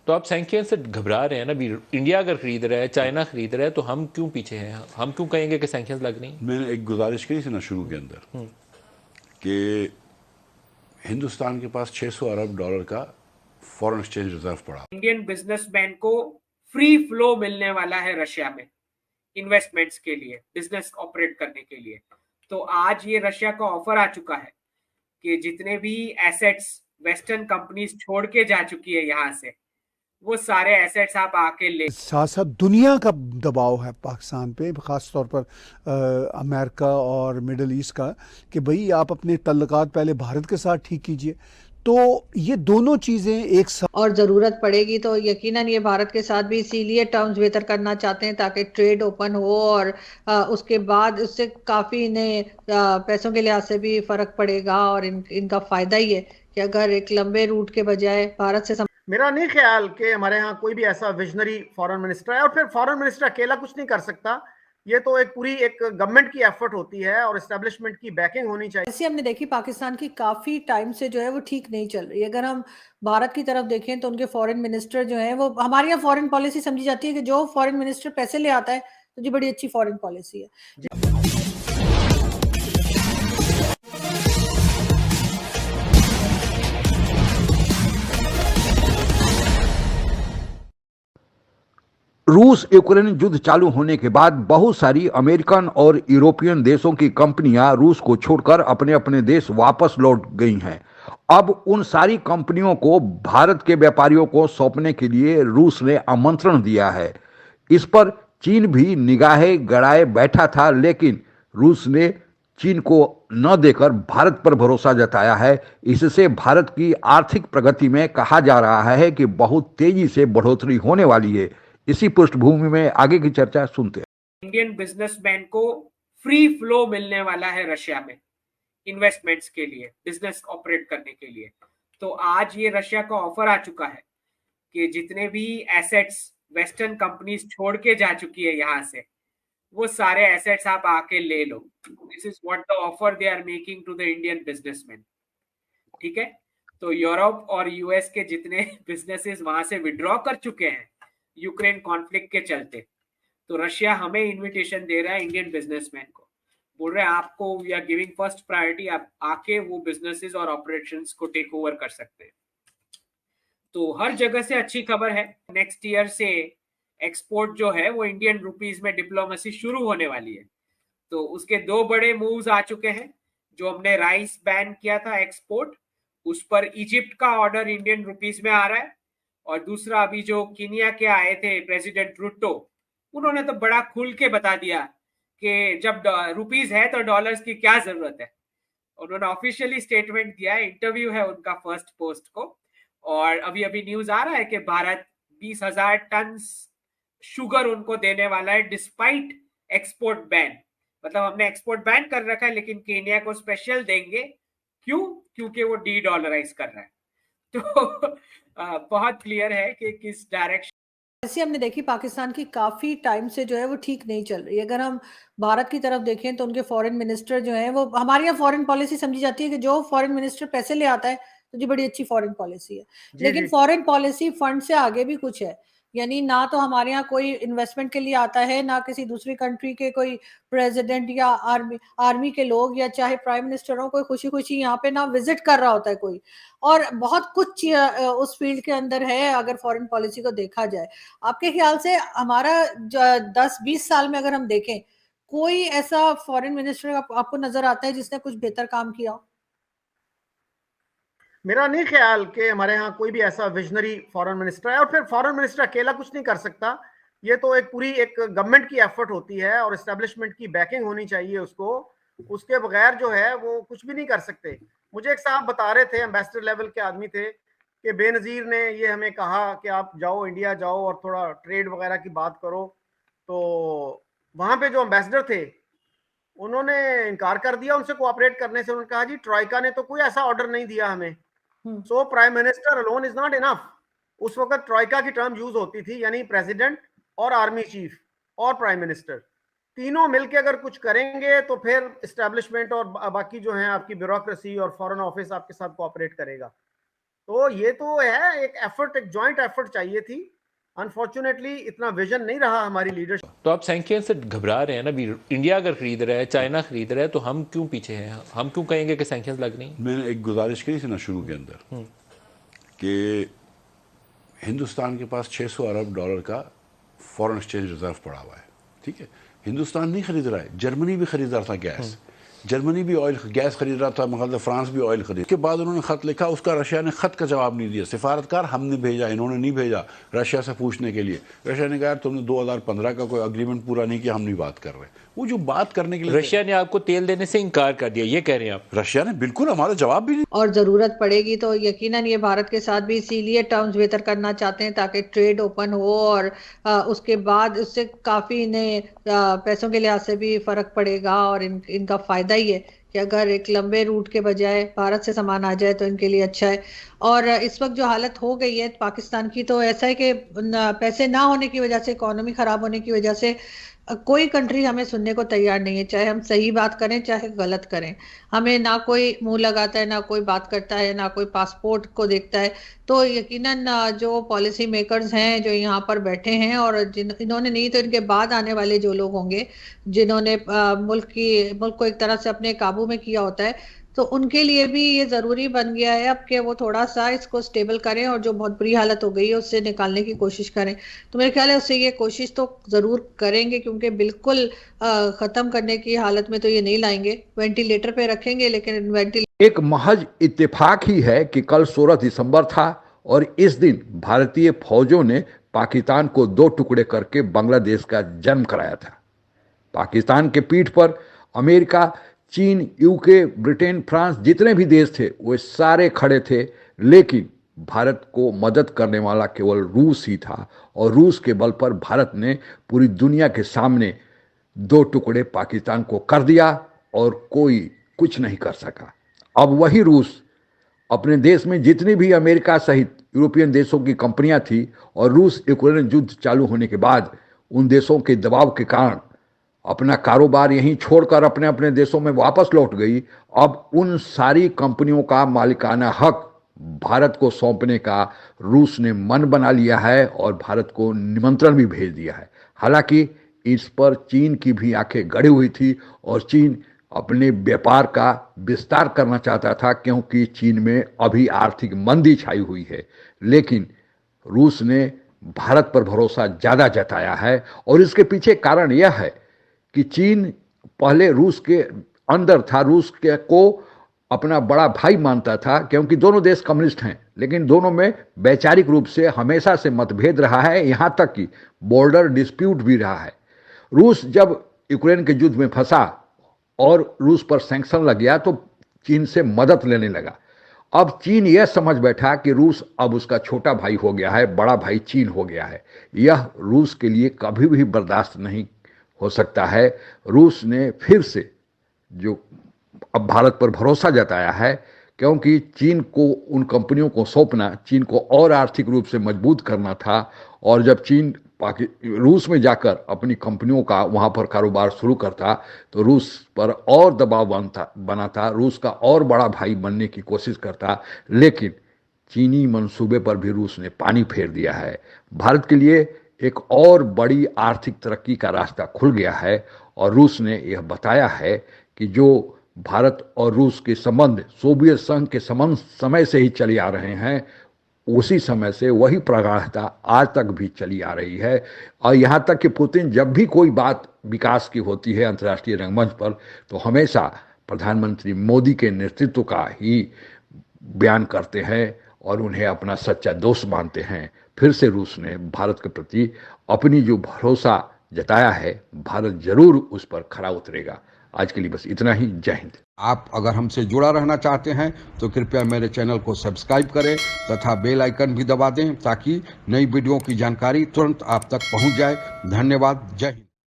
तो आप सैंक्शन से घबरा रहे हैं ना। अभी इंडिया अगर खरीद रहा है, चाइना खरीद रहा है, तो हम क्यों पीछे हैं? हम क्यों कहेंगे कि सैंक्शन लग नहीं? मैंने एक गुजारिश की थी ना शुरू के अंदर कि हिंदुस्तान के पास $600 अरब का फॉरेन एक्सचेंज रिजर्व पड़ा। इंडियन बिजनेसमैन को फ्री फ्लो मिलने वाला है रशिया में इन्वेस्टमेंट्स के लिए, बिजनेस ऑपरेट करने के लिए। तो आज ये रशिया का ऑफर आ चुका है कि जितने भी एसेट्स वेस्टर्न कंपनीज छोड़ के जा चुकी है यहाँ से, वो सारे एसेट्स आप आके ले। साथ साथ दुनिया का दबाव है पाकिस्तान पे, ख़ास तौर पर अमेरिका और मिडल ईस्ट का, कि भाई आप अपने तल्लुकात पहले भारत के साथ ठीक कीजिए। तो ये दोनों चीज़ें एक साथ, और ज़रूरत पड़ेगी तो यकीनन ये भारत के साथ भी इसीलिए टर्म्स बेहतर करना चाहते हैं ताकि ट्रेड ओपन हो, और उसके बाद उससे काफ़ी इन्हें पैसों के लिहाज से भी फ़र्क पड़ेगा। और इनका फ़ायदा ही है कि अगर एक लंबे रूट के बजाय भारत से मेरा नहीं ख्याल कि हमारे यहाँ कोई भी ऐसा विजनरी फॉरेन मिनिस्टर है, और फिर फॉरेन मिनिस्टर अकेला कुछ नहीं कर सकता। ये तो एक पूरी एक गवर्नमेंट की एफर्ट होती है और एस्टेब्लिशमेंट की बैकिंग होनी चाहिए। ऐसी हमने देखी पाकिस्तान की काफी टाइम से जो है वो ठीक नहीं चल रही। अगर हम भारत की तरफ देखें तो उनके फॉरेन मिनिस्टर जो है वो, हमारे यहाँ फॉरेन पॉलिसी समझी जाती है कि जो फॉरेन मिनिस्टर पैसे ले आता है तो जी बड़ी अच्छी फॉरेन पॉलिसी है। रूस यूक्रेन युद्ध चालू होने के बाद बहुत सारी अमेरिकन और यूरोपियन देशों की कंपनियां रूस को छोड़कर अपने अपने देश वापस लौट गई हैं। अब उन सारी कंपनियों को भारत के व्यापारियों को सौंपने के लिए रूस ने आमंत्रण दिया है। इस पर चीन भी निगाहें गड़ाए बैठा था, लेकिन रूस ने चीन को न देकर भारत पर भरोसा जताया है। इससे भारत की आर्थिक प्रगति में कहा जा रहा है कि बहुत तेजी से बढ़ोतरी होने वाली है। इसी पृष्ठभूमि में आगे की चर्चा सुनते हैं। इंडियन बिजनेसमैन को फ्री फ्लो मिलने वाला है रशिया में इन्वेस्टमेंट्स के लिए, बिजनेस ऑपरेट करने के लिए। तो आज ये रशिया का ऑफर आ चुका है कि जितने भी एसेट्स वेस्टर्न कंपनीज छोड़ के जा चुकी है यहाँ से, वो सारे एसेट्स आप आके ले लो। This is what the offer they are making to the Indian businessman. ठीक है, तो यूरोप और यूएस के जितने बिजनेसेस वहां से विड्रॉ कर चुके हैं यूक्रेन कॉन्फ्लिक्ट के चलते, तो रशिया हमें इनविटेशन दे रहा है इंडियन बिजनेसमैन को, बोल रहे हैं आपको we are giving first priority, आप आके वो बिजनेसेस और ऑपरेशंस को टेक ओवर कर सकते हैं। तो हर जगह से अच्छी खबर है। नेक्स्ट ईयर से एक्सपोर्ट जो है वो इंडियन रुपीज में डिप्लोमेसी शुरू होने वाली है। तो उसके दो बड़े मूव्स आ चुके हैं। जो हमने राइस बैन किया था एक्सपोर्ट, उस पर इजिप्ट का ऑर्डर इंडियन रुपीज में आ रहा है। और दूसरा अभी जो कीनिया के आए थे प्रेसिडेंट रूटो, उन्होंने तो बड़ा खुल के बता दिया कि जब रुपीज है तो डॉलर्स की क्या जरूरत है। उन्होंने ऑफिशियली स्टेटमेंट दिया है, इंटरव्यू है उनका फर्स्ट पोस्ट को। और अभी अभी न्यूज आ रहा है कि भारत 20,000 टन शुगर उनको देने वाला है डिस्पाइट एक्सपोर्ट बैन। मतलब हमने एक्सपोर्ट बैन कर रखा है लेकिन केनिया को स्पेशल देंगे। क्यों? क्योंकि वो डी डॉलराइज कर रहा है। तो बहुत क्लियर है कि किस डायरेक्शन। ऐसी हमने देखी पाकिस्तान की काफी टाइम से जो है वो ठीक नहीं चल रही। अगर हम भारत की तरफ देखें तो उनके फॉरेन मिनिस्टर जो है वो, हमारे यहाँ फॉरेन पॉलिसी समझी जाती है कि जो फॉरेन मिनिस्टर पैसे ले आता है तो जी बड़ी अच्छी फॉरेन पॉलिसी है। लेकिन फॉरेन पॉलिसी फंड से आगे भी कुछ है। यानी ना तो हमारे यहाँ कोई इन्वेस्टमेंट के लिए आता है, ना किसी दूसरी कंट्री के कोई प्रेसिडेंट या आर्मी के लोग या चाहे प्राइम मिनिस्टर हो, कोई खुशी खुशी यहाँ पे ना विजिट कर रहा होता है कोई। और बहुत कुछ उस फील्ड के अंदर है अगर फॉरेन पॉलिसी को देखा जाए। आपके ख्याल से हमारा 10-20 साल में अगर हम देखें, कोई ऐसा फॉरेन मिनिस्टर आपको नजर आता है जिसने कुछ बेहतर काम किया हो? मेरा नहीं ख्याल कि हमारे यहाँ कोई भी ऐसा विजनरी फॉरेन मिनिस्टर है, और फिर फॉरेन मिनिस्टर अकेला कुछ नहीं कर सकता। ये तो एक पूरी एक गवर्नमेंट की एफर्ट होती है और एस्टेब्लिशमेंट की बैकिंग होनी चाहिए उसको। उसके बगैर जो है वो कुछ भी नहीं कर सकते। मुझे एक साहब बता रहे थे, एम्बेसडर लेवल के आदमी थे, कि बेनजीर ने ये हमें कहा कि आप जाओ इंडिया जाओ और थोड़ा ट्रेड वगैरह की बात करो। तो वहां पे जो एम्बेसडर थे उन्होंने इनकार कर दिया उनसे कोऑपरेट करने से। उन्होंने कहा जी ट्राइका ने तो कोई ऐसा ऑर्डर नहीं दिया हमें। So prime minister alone is not enough. उस वक्त ट्राइका की टर्म यूज होती थी, यानी प्रेसिडेंट और आर्मी चीफ और प्राइम मिनिस्टर तीनों मिलकर अगर कुछ करेंगे तो फिर एस्टेब्लिशमेंट और बाकी जो है आपकी ब्यूरोक्रेसी और फॉरेन ऑफिस आपके साथ कोऑपरेट करेगा। तो ये तो है एक एफर्ट, एक जॉइंट एफर्ट चाहिए थी। अनफॉर्चुनेटली इतना विजन नहीं रहा हमारी लीडरशिप। तो आप सैंक्शन से घबरा रहे हैं ना, भी इंडिया अगर खरीद रहा है, चाइना खरीद रहा है, तो हम क्यों पीछे हैं? हम क्यों कहेंगे कि सैंक्शन लग नहीं? मैंने एक गुजारिश करी थी ना शुरू के अंदर कि हिंदुस्तान के पास 600 अरब डॉलर का फॉरेन एक्सचेंज रिजर्व पड़ा हुआ है, ठीक है। हिंदुस्तान नहीं खरीद रहा है, जर्मनी भी खरीद रहा था गैस, जर्मनी भी ऑयल गैस खरीद रहा था, मतलब फ्रांस भी ऑयल खरीद। उसके बाद उन्होंने खत लिखा, उसका रशिया ने खत का जवाब नहीं दिया। सिफारतकार हमने भेजा, इन्होंने नहीं भेजा रशिया से पूछने के लिए। रशिया ने कहा यार तुमने 2015 का कोई अग्रीमेंट पूरा नहीं किया, हम नहीं बात कर रहे। वो जो बात करने के लिए रशिया ने आपको तेल देने से इनकार कर दिया, ये कह रहे हैं आप? रशिया ने बिल्कुल हमारा जवाब भी नहीं। और जरूरत पड़ेगी तो यकीनन ये भारत के साथ भी इसीलिए टर्म्स बेहतर करना चाहते हैं ताकि ट्रेड ओपन हो, और उसके बाद उससे काफी इन्हें पैसों के लिहाज से भी फर्क पड़ेगा, और इनका फायदा ही है कि अगर एक लंबे रूट के बजाय भारत से सामान आ जाए तो इनके लिए अच्छा है। और इस वक्त जो हालत हो गई है पाकिस्तान की, तो ऐसा है कि पैसे ना होने की वजह से, इकोनॉमी खराब होने की वजह से कोई कंट्री हमें सुनने को तैयार नहीं है, चाहे हम सही बात करें चाहे गलत करें। हमें ना कोई मुंह लगाता है, ना कोई बात करता है, ना कोई पासपोर्ट को देखता है। तो यकीनन जो पॉलिसी मेकर्स हैं जो यहाँ पर बैठे हैं, और इन्होंने नहीं तो इनके बाद आने वाले जो लोग होंगे जिन्होंने मुल्क को एक तरह से अपने काबू में किया होता है, तो उनके लिए भी ये जरूरी बन गया है अब कि वो थोड़ा सा इसको स्टेबल करें, और जो बहुत बुरी हालत हो गई है उससे निकालने की कोशिश करें। तो मेरे ख्याल है उससे ये कोशिश तो जरूर करेंगे, क्योंकि बिल्कुल खत्म करने की हालत में तो ये नहीं लाएंगे, वेंटिलेटर पे रखेंगे, लेकिन एक महज इत्तेफाक ही है कि कल 16 दिसंबर था और इस दिन भारतीय फौजों ने पाकिस्तान को 2 टुकड़े करके बांग्लादेश का जन्म कराया था। पाकिस्तान के पीठ पर अमेरिका, चीन, यूके, ब्रिटेन, फ्रांस जितने भी देश थे वे सारे खड़े थे, लेकिन भारत को मदद करने वाला केवल रूस ही था, और रूस के बल पर भारत ने पूरी दुनिया के सामने 2 टुकड़े पाकिस्तान को कर दिया और कोई कुछ नहीं कर सका। अब वही रूस अपने देश में जितनी भी अमेरिका सहित यूरोपियन देशों की कंपनियां थी, और रूस यूक्रेन युद्ध चालू होने के बाद उन देशों के दबाव के कारण अपना कारोबार यहीं छोड़कर अपने अपने देशों में वापस लौट गई। अब उन सारी कंपनियों का मालिकाना हक भारत को सौंपने का रूस ने मन बना लिया है और भारत को निमंत्रण भी भेज दिया है। हालांकि इस पर चीन की भी आंखें गड़ी हुई थी, और चीन अपने व्यापार का विस्तार करना चाहता था, क्योंकि चीन में अभी आर्थिक मंदी छाई हुई है। लेकिन रूस ने भारत पर भरोसा ज़्यादा जताया है, और इसके पीछे कारण यह है कि चीन पहले रूस के अंदर था, रूस के को अपना बड़ा भाई मानता था, क्योंकि दोनों देश कम्युनिस्ट हैं, लेकिन दोनों में वैचारिक रूप से हमेशा से मतभेद रहा है, यहाँ तक कि बॉर्डर डिस्प्यूट भी रहा है। रूस जब यूक्रेन के युद्ध में फंसा और रूस पर सैंक्शन लग गया तो चीन से मदद लेने लगा। अब चीन यह समझ बैठा कि रूस अब उसका छोटा भाई हो गया है, बड़ा भाई चीन हो गया है। यह रूस के लिए कभी भी बर्दाश्त नहीं हो सकता है। रूस ने फिर से जो अब भारत पर भरोसा जताया है, क्योंकि चीन को उन कंपनियों को सौंपना चीन को और आर्थिक रूप से मजबूत करना था, और जब चीन रूस में जाकर अपनी कंपनियों का वहाँ पर कारोबार शुरू करता तो रूस पर और दबाव बनाता, रूस का और बड़ा भाई बनने की कोशिश करता। लेकिन चीनी मंसूबे पर भी रूस ने पानी फेर दिया है। भारत के लिए एक और बड़ी आर्थिक तरक्की का रास्ता खुल गया है, और रूस ने यह बताया है कि जो भारत और रूस के संबंध सोवियत संघ के समय से ही चले आ रहे हैं, उसी समय से वही प्रगाढ़ता आज तक भी चली आ रही है। और यहाँ तक कि पुतिन जब भी कोई बात विकास की होती है अंतर्राष्ट्रीय रंगमंच पर, तो हमेशा प्रधानमंत्री मोदी के नेतृत्व का ही बयान करते हैं और उन्हें अपना सच्चा दोस्त मानते हैं। फिर से रूस ने भारत के प्रति अपनी जो भरोसा जताया है, भारत जरूर उस पर खरा उतरेगा। आज के लिए बस इतना ही। जय हिंद। आप अगर हमसे जुड़ा रहना चाहते हैं तो कृपया मेरे चैनल को सब्सक्राइब करें तथा बेल आइकन भी दबा दें, ताकि नई वीडियो की जानकारी तुरंत आप तक पहुंच जाए। धन्यवाद। जय हिंद।